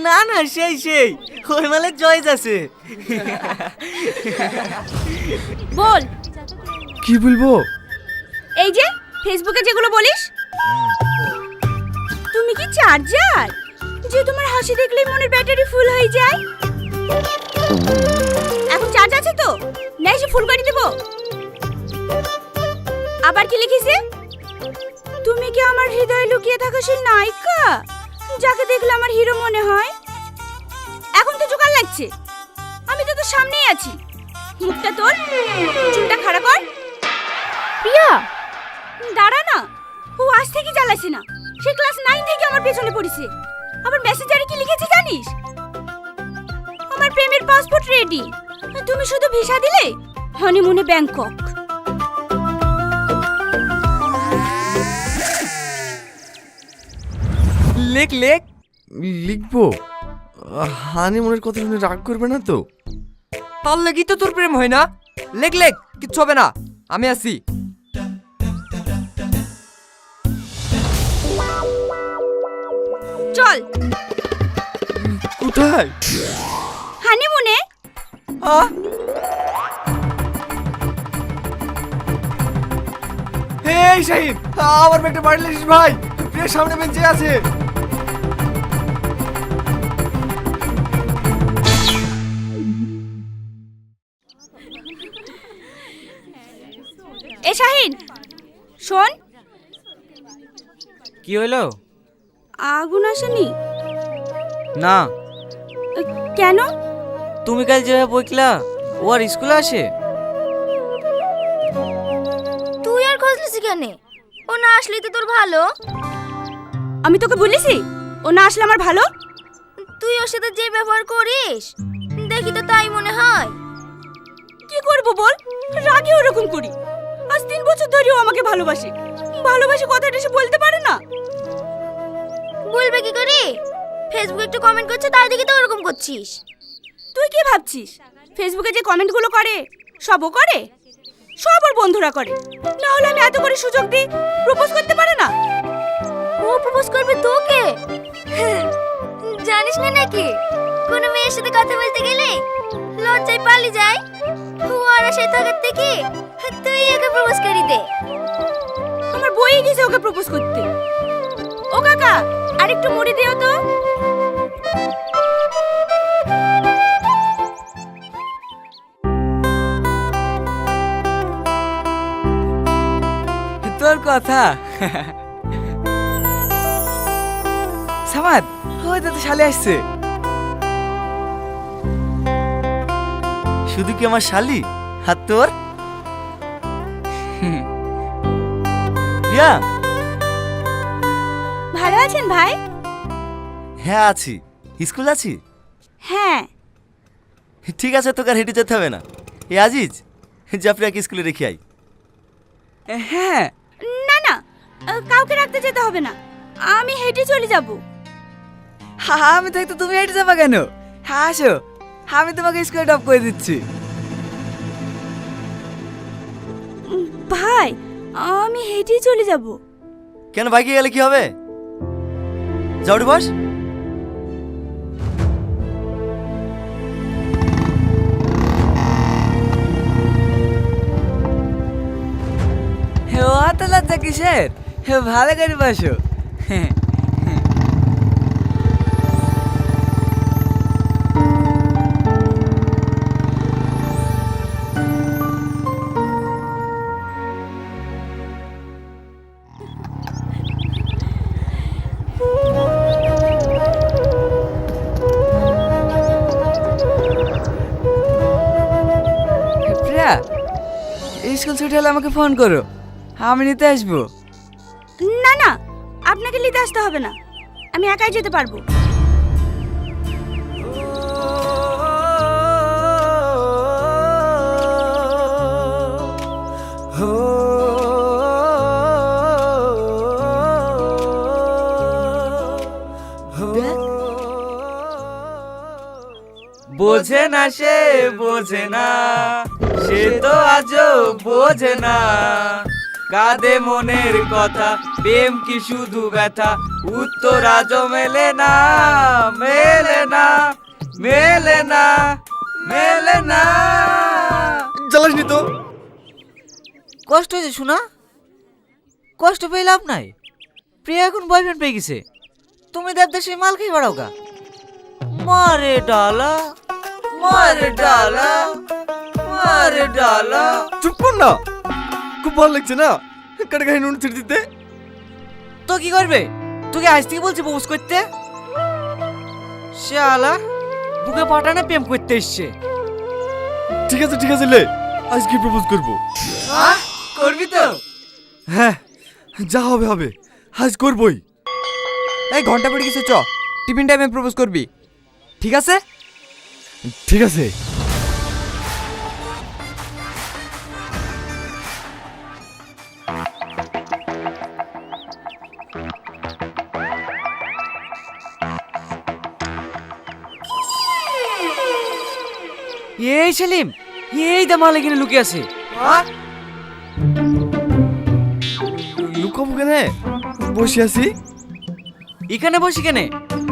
না না, সেই সেই ওই মালে চয়েস আছে। বল। কি বলবো? এই যে ফেসবুকে যেগুলো বলিস। তুমি কি চার্জার যে তোমার হাসি দেখলেই মনের ব্যাটারি ফুল হয়ে যায়? এখন চার্জ আছে তো, না এসে ফুল করে দেবো? আবার কি লিখিছে? তুমি কি আমার হৃদয়ে লুকিয়ে থাকা সেই নায়িকা যাকে দেখলে আমার হিরো মনে হয়? এখন তো জোকার লাগছে, আমি তো তোর সামনেই আছি। মুখটা তোর, চুলটা খাড়া কর। প্রিয়া দাঁড়া না, ও আজ থেকে জ্বালাইছে না, সে ক্লাস 9 থেকে আমার পেছনে পড়েছে। আবার মেসেঞ্জারে কি লিখেছে জানিস? আমার প্রেমের পাসপোর্ট রেডি, তুমি শুধু ভিসা দিলে হনিমুনে ব্যাংকক। লেখ লেখ। লিখবো? হানিমুনের কথা শুনে রাগ করবে না তো? তার লাগি তো তোর প্রেম হয় না। লেখ লেখ, কিচ্ছু হবে না, আমি আছি। চল। কোথায়? হানিমুনে। এই শাহিন, আমার ব্যাগটা বাড়ি লিস ভাই, প্রিয় সামনে বেঞ্চে আছে। এ শাহিন শোন। কি হলো? আগুন আসেনি? না। কেন? তুমি কাল যেভাবে বইকলা ও আর স্কুলে আসে? তুই আর খোঁজলিস কেন? ও না আসলেই তো তোর ভালো। আমি তোকে বলেছি ও না আসলে আমার ভালো? তুই ওর সাথে যে ব্যবহার করিস দেখি তো তাই মনে হয়। কি করব বল, রাগে ওরকম করি। আজ 3 বছর ধরে ও আমাকে ভালোবাসে, ভালোবাসে কথাটা সে বলতে পারে না। বলবে কি করে? ফেসবুকে একটু কমেন্ট করছে তাই দেখি তো ওরকম করছিস। তুই কি ভাবছিস ফেসবুকে যে কমেন্টগুলো করে সবও করে? সব ওর বন্ধুরা করে, না হলে আমি এত করে সুযোগ দিই প্রপোজ করতে পারে না। ও প্রপোজ করবে তোকে? জানিস না নাকি কোনো মেয়ের সাথে কথা বলতে গেলে লজ্জায় পালিয়ে যায়। ও আর আশায় থাকার থেকে তুই ওকে প্রপোজ করি দে। আমার বই গেছে ওকে প্রপোজ করতে। ও কাকা আর একটু মুড়ি দিও তো। তোর কথা সামাদ, হয়তো তো শালি আসছে। শুধু কি আমার শালি, হাত তোর? রিয়া, ভালো আছেন ভাই? হ্যাঁ আছি। স্কুল আছি? হ্যাঁ। ঠিক আছে, তোকে আর হেঁটে যেতে হবে না। এ আজিজ, জাফরিয়াকে স্কুলে রেখে আই। হ্যাঁ। না না, কাউকে রাখতে যেতে হবে না, আমি হেঁটে চলে যাব। আমি থাকতে তুমি হেঁটে যাবা কেন? হ্যাঁ আসো, আমি তোমাকে স্কুলে ড্রপ করে দিচ্ছি। ভাই আমি হেঁটেই চলে যাব। কেন, বাইকে গেলে কি হবে? যাওড়ি বস। ও এত লজ্জা কিসের? ভালো করে বসো। প্রিয়া, স্কুল ছুটি হলে আমাকে ফোন করো, আমি নিতে আসবো। না না, আপনাকে নিতে আসতে হবে না, আমি একাই যেতে পারবো। বোঝে না সে, বোঝে না সে তো আজও বোঝে না। কাঁদে মনের কথা, প্রেম কি শুধু ব্যথা, উত্তর আজও মেলে না, মেলে মেলে না মেলে না। জ্বালাসনি তো। কষ্ট হয়েছে শোনা, কষ্ট পেয়ে লাভ নাই। প্রিয়া এখন বয়ফ্রেন্ড পেয়ে গেছে, তুমি দেবদাসে মাল খেয়ে বেড়াও গা। মারে ডালা মারে ডালা মারে ডালা। চুপ কর না, খুব ভালো লাগছে না কাটা গায়ে নুন ছিড়ে দিতে। তো কি করবে, তোকে আজ থেকে বলছি প্রপোজ করতে। শালা বুকে পাঠানে প্রেম করতে এসছে। ঠিক আছে লে, আজকে প্রপোজ করবো। করবি তো? হ্যাঁ, যা হবে হবে, আজ করবই। এই ঘন্টা পড়ে গেছে, চ টিফিন টাইমে প্রপোজ করবি, ঠিক আছে? ঠিক আছে। এই সেলিম, এই দা মাল এখানে লুকিয়ে আছে। লুকাবো কেনে, বসে আছি। এখানে বসি কেনে?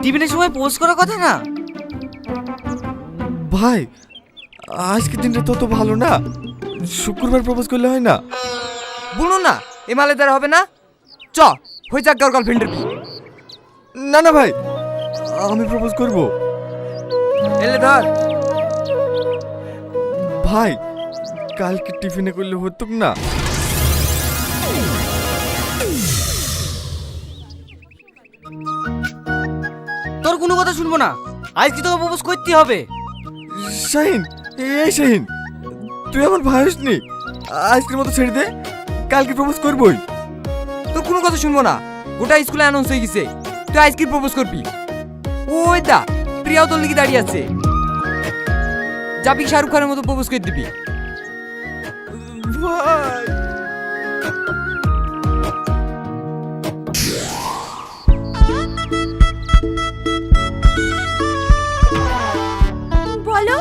টিফিনের সময় পোস্ট করার কথা না? ভাই আজকে দিনটা তত ভালো না, শুক্রবার প্রপোজ করলে হয় না? বলুন না, এ মালে দ্বারা হবে না। চ হয়ে যাক তোর গার্লফ্রেন্ডের বিয়ে। না না ভাই, আমি প্রপোজ করব। এলে ধর। ভাই কালকে টিফিনে করলে হতো না? তোর কোনো কথা শুনবো না, আজ কি তোকে প্রপোজ করতে হবে। শাহিন, এই শাহিন, তুই আমার ভাই হসনি, আজকের মতো ছেড়ে দে, কালকে প্রপোজ করবই। তোর কোনো কথা শুনবো না, গোটা স্কুলে অ্যানাউন্স হয়ে গেছে তুই আজকে প্রপোজ করবি। ওই দা প্রিয়াও তোর লিখে দাঁড়িয়ে আছে, যাবি শাহরুখ খানের মতো প্রপোজ করে দিবি। ভাই বলো।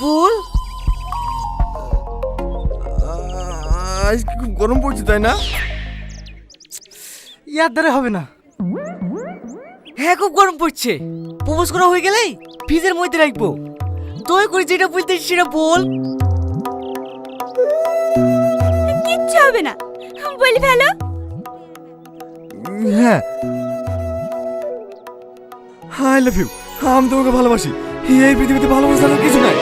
বল। আজকে খুব গরম পড়ছে তাই না? ইয়ার দ্বারা হবে না। হ্যাঁ খুব গরম পড়ছে, প্রপোজ করা হয়ে গেলেই ফ্রিজের মধ্যে রাখবো। দয়া করে যেটা বলতে সেটা বল। কিচ্ছু হবে না, বলি ফেলো। হ্যাঁ, আই লাভ ইউ, আমি তোমাকে ভালোবাসি, এই পৃথিবীতে ভালোবাসার আর কিছু নাই।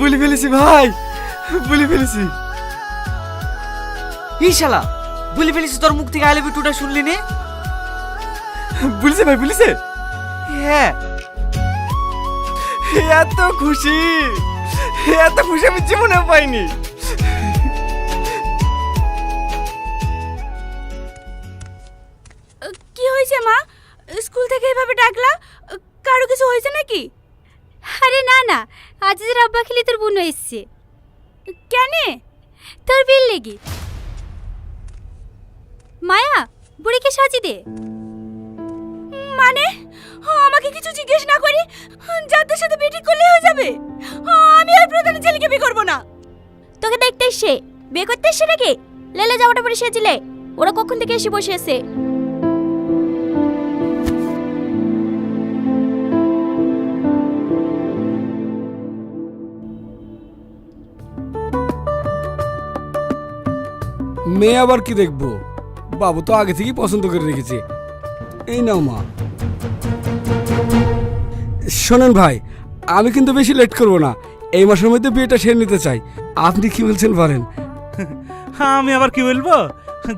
বলে ফেলেছি ভাই, বলে ফেলেছি। এই শালা বলে ফেলিস, তোর মুখ থেকে আই লাভ ইউ টুটা শুনলি নে? বলেছে ভাই, বলেছে। হ্যাঁ। এত খুশি, এত খুশি আমি জীবনেও পাইনি। কি হয়েছে মা, স্কুল থেকে এভাবে ডাকলা? কারো কিছু হয়েছে নাকি? আরে না না, আজিজের আব্বা খেলি তোর বোন এসছে। কেন? তোর বিল লেগে। মায়া বুড়িকে সাজি দে। মানে আমাকে কিছু জিজ্ঞেস না করি যাদের সাথে বিয়ে ঠিক করলে হয়ে যাবে? আমি আর প্রধানের ছেলেকে বিয়ে করবো না। তোকে দেখতে এসে বিয়ে করতে এসে নাকি? লেলে জামাটা পরে সেজিলে, ওরা কখন থেকে এসে বসে আছে। মেয়ে আবার কি দেখবো, বাবু তো আগে থেকেই পছন্দ করে রেখেছে। এই নাও মা। শোনেন ভাই, আমি কিন্তু বেশি লেট করবো না, এই মাসের মধ্যে বিয়েটা সেরে নিতে চাই। আপনি কি বলছেন বলেন? হ্যাঁ আমি আবার কি বলবো,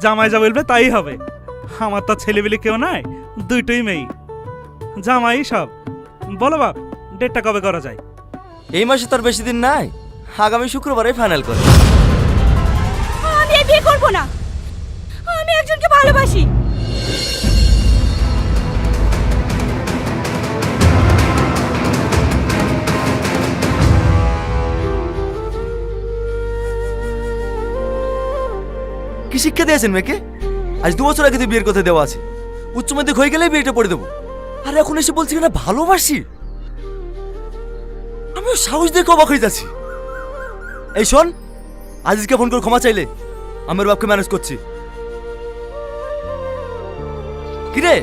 জামাই যা বলবে তাই হবে। আমার তো ছেলেবেলে কেউ নাই, দুইটাই মেয়ে, জামাই সব। বলো বাপ, ডেটটা কবে করা যায়? এই মাসে তার বেশি দিন নাই, আগামী শুক্রবারে ফাইনাল করে। আমি এই বিয়ে করবো না, আমি একজনকে ভালোবাসি। কি শিক্ষা দিয়েছেন মেয়েকে? আজ 2 বছর আগে তো বিয়ের কথা দেওয়া আছে, উচ্চ মাধ্যমিক হয়ে গেলেই বিয়েটা করে দেবো, আর এখন এসে বলছি না ভালোবাসি। আমিও সাহস দেখে অবাক হয়ে যাচ্ছি। এই শোন, আজিজকে ফোন করে ক্ষমা চাইলে আমার বাপকে ম্যানেজ করছি। কিরে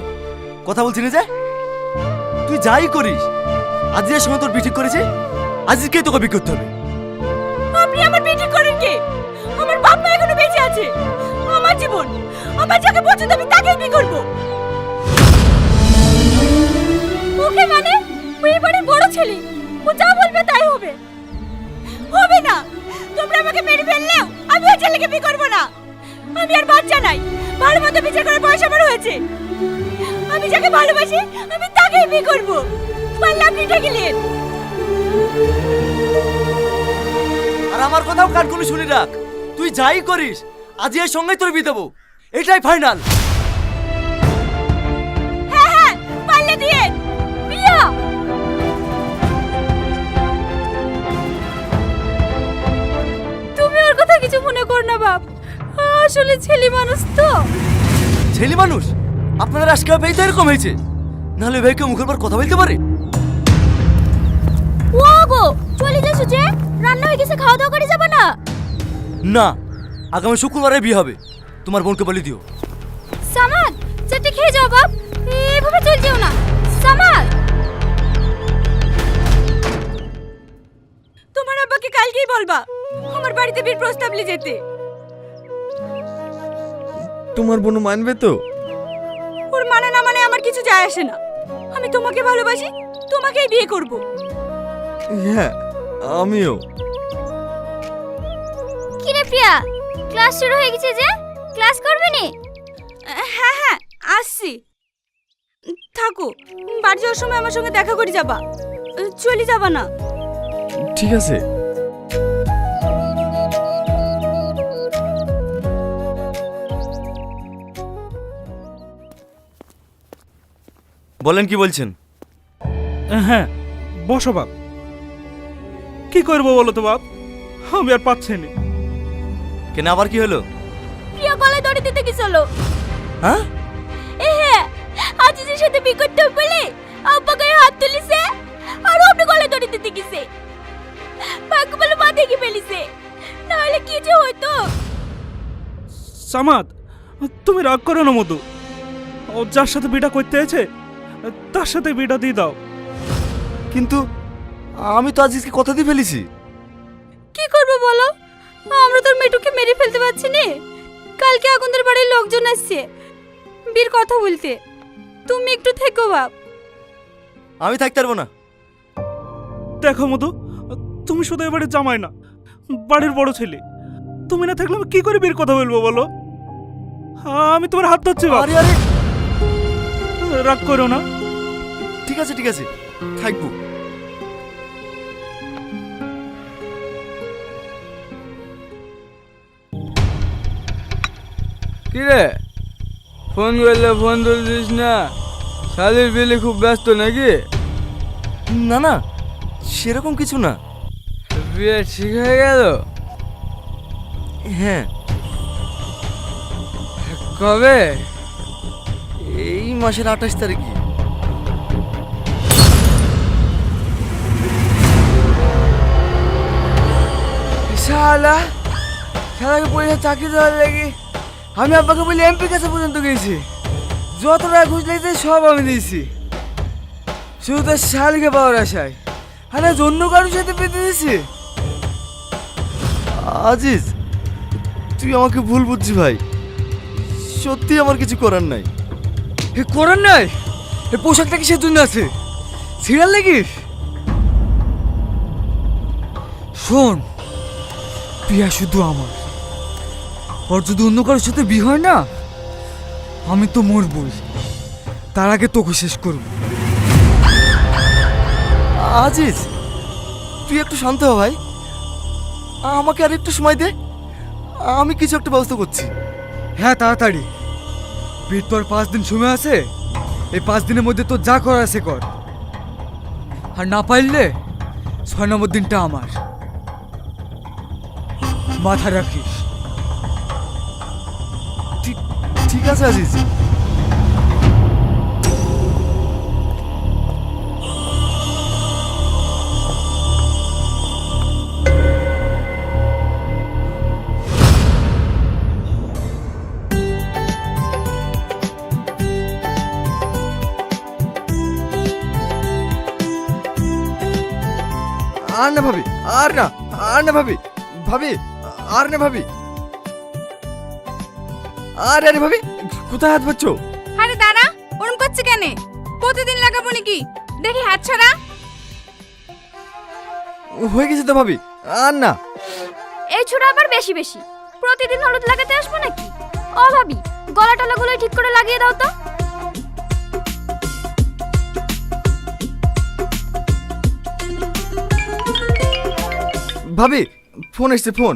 কথা বলছি না যে? তুই যাই করিস, আজিজের সঙ্গে তোর বিয়ে ঠিক করেছে, আজিজকেই তোকে বিয়ে করতে হবে। আপনি আমার বিয়ে ঠিক করেন কে? আমার বাপ মা এখনো বেঁচে আছে। আমার জীবন, আমার যাকে পছন্দ আমি তাকেই বিয়ে করব। ওকে মানে ওই বাড়ির বড় ছেলে, ও যা বলবে তাই হবে। হবে না, তোমরা আমাকে মেরে ফেললেও আমি ওই ছেলেকে বিয়ে করব না। আমি আর বাচ্চা নাই, ভালো মতো বিচার করার বয়স আমার হয়েছে। আমি যাকে ভালোবাসি আমি তাকেই বিয়ে করব। পারলে আপনি ডেকে নিন। আর আমার কথাও কান খুলে শুনে রাখ, তুই যাই করিস আজিজের সঙ্গেই তোর বিয়ে দেবো, এটাই ফাইনাল। হ্যাঁ হ্যাঁ, পারলে দিয়ে প্রিয়া। তুমি ওর কথা কিছু মনে কর না বাপ, আসলে ছেলে মানুষ তো। ছেলে মানুষ? আপনাদের আজকে ভাই তো এরকম হয়েছে, নাহলে ভাই কেউ মুখের পর কথা বলতে পারে? ও গো চলে যাচ্ছ যে? রান্না হয়ে গেছে, খাওয়া দাওয়া করে যাবে না? না, আগামী শুক্রবারে বিয়ে হবে, তোমার বোনকে বলে দিও। সামাদ চারটে খেয়ে যাও বাপ, এভাবে চল যেও না। সামাদ তোমার আব্বাকে কালকেই বলবা আমার বাড়িতে বিয়ের প্রস্তাব নিয়ে যেতে। তোমার বোন মানবে তো? ওর মানে না মানে আমার কিছু যায় আসে না। আমি তোমাকে ভালোবাসি, তোমাকেই বিয়ে করব। হ্যাঁ আমিও। কি রে প্রিয়া, ক্লাস শুরু হয়ে গেছে যে? ক্লাস করবে নি? হ্যাঁ হ্যাঁ আসছি। থাকো, বাড়ি যাওয়ার সময় আমার সঙ্গে দেখা করে যাবা, চলে যাবা না। ঠিক আছে। বলেন, কি বলছেন? হ্যাঁ বসো বাপ। কি করবো বলো তো বাপ, আমি আর পাচ্ছি না। কেন, আবার কি হলো? প্রিয়া গলায় দড়ি দিতে গেছিল। হ্যাঁ? হ্যাঁ, আজিজের সাথে বিয়ে করতে হবে বলে আব্বা গায়ে হাত তুলিছে, আর ও আপনি গলায় দড়ি দিতে গেছে। ভাগ্য বলে মা দেখে ফেলিছে, নাহলে কি যে হইতো। সামাদ তুমি রাগ করো না মধু, ও যার সাথে বিয়েটা করতে আছে তার সাথে বিয়েটা দিয়ে দাও। কিন্তু আমি তো আজিজকে কথা দিয়ে ফেলেছি। কি করবো বলো, আমরা তোর মেয়েটুকে মেরে ফেলতে পারছি না। কালকে আগুনদের বাড়ির লোকজন আসছে বীর কথা বলতে, তুমি একটু থেকো বাপ। আমি থাকতে পারবো না। দেখো মধু, তুমি শুধু এবারে জামাই না, বাড়ির বড় ছেলে। তুমি না থাকলে আমি কি করে বিয়ের কথা বলবো বলো? আমি তোমার হাত ধরছি বাপ, আরে আরে, রাগ করো না। ঠিক আছে ঠিক আছে, থাকবো। কিরে ফোন করলে ফোন তুলছিস না? শালির বিলি খুব ব্যস্ত নাকি? না না, সেরকম কিছু না। বিয়ে ঠিক হয়ে গেল? হ্যাঁ। কবে? এই মাসের 28 তারিখে। শালা শালাকে পয়সা চাকরি দেওয়ার লাগে আমি আব্বাকে বলি এমপি কাছে পর্যন্ত গেছি, যত টাকা ঘুষ লেগেছে সব আমি দিয়েছি, শুধু তার শালিকে পাওয়ার আশায়। আর আজ অন্য কারোর সাথে পেতে দিছি। আজিজ, তুই আমাকে ভুল বুঝছিস ভাই, সত্যি আমার কিছু করার নাই। এ করার নাই? এ পোশাকটা কিসের জন্য আছে? সিরিয়াল লাগিস? শোন, প্রিয়া শুধু আমার, ওর যদি অন্য কারোর সাথে বিয়ে হয় না আমি তো মরবই, তার আগে তোকে শেষ করব। আজিজ, তুই একটু শান্ত হ ভাই, আমাকে আর একটু সময় দে, আমি কিছু একটা ব্যবস্থা করছি। হ্যাঁ তাড়াতাড়ি, বিয়ের পর 5 দিন সময় আছে, এই 5 দিনের মধ্যে তো যা করার আছে কর, আর না পারলে 6 নম্বর দিনটা আমার, মাথা রাখিস। ঠিক আছে আজিজ। আর না ভাবি, আর না, আর না ভাবি, ভাবি, আর না ভাবি, আরে আরে ভাবি, কোথায় হাত পাচ্ছ? আরে দাঁড়া, ওরম করছে কেন? প্রতিদিন লাগাবো নাকি? দেখি হাত ছড়া। হয়ে গেছে তো ভাবি, আর না। এই ছোড়া আবার বেশি বেশি প্রতিদিন হলুদ লাগাতে আসবো নাকি? ও ভাবি, গলা টলাগুলো ঠিক করে লাগিয়ে দাও তো। ভাবি, ফোন এসছে, ফোন।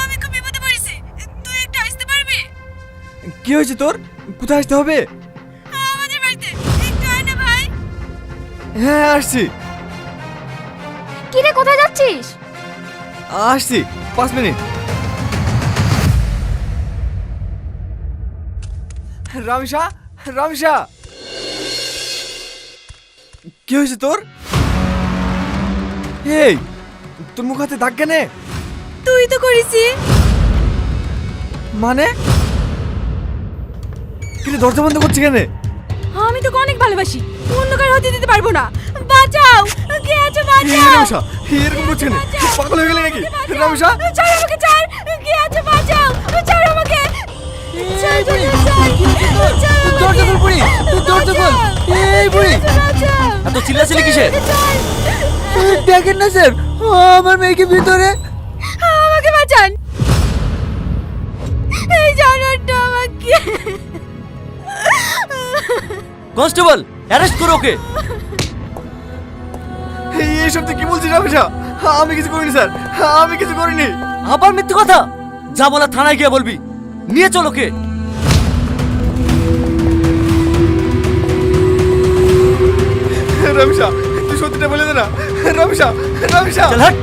আমি খুব বিপদে পড়েছি, তুই একটু আসতে পারবি? কি হয়েছে তোর? কোথায় আসতে হবে? আমাদের বাড়িতে একটু আয় না ভাই। হ্যাঁ আসছি, কি রে, কোথায় যাচ্ছিস? আসছি, 5 মিনিট। রামিসা, রামিসা, কি হয়েছে তোর? এই, তোর মুখ হাতে দাগ কেনে? তুই তো করেছি। মানে কিন্তু দরজা বন্ধ করছে কেন? আমি তোকে অনেক ভালোবাসি, অন্ধকার হতে দিতে পারবো না। বাঁচাও, কে আছে বাঁচাও। রামিসা, এরকম করছে কেন? পাগল হয়ে গেলে নাকি? রামিসা, ছাড় আমাকে, ছাড়, কে আছে বাঁচাও, ছাড় আমাকে। ছাড়, ছাড়, ছাড়, ছাড় আমাকে। দরজা খোল বুড়ি, তুই দরজা খোল। এই বুড়ি, বাঁচাও। এত চিল্লাচিল্লি কিসের? দেখেন না স্যার, আমার মেয়েকে ভিতরে। আমাকে বাঁচান, এই জানোয়ারটা আমাকে। কনস্টেবল, অ্যারেস্ট করো ওকে। এইসব তুই কি বলছিস রামিসা? আমি কিছু করিনি স্যার, আমি কিছু করিনি। আবার মিথ্যে কথা? যা বলা থানায় গিয়ে বলবি। নিয়ে চল ওকে। রামিসা, তুই সত্যিটা বলে দে না। রামিসা, রামিসা, চল হাট।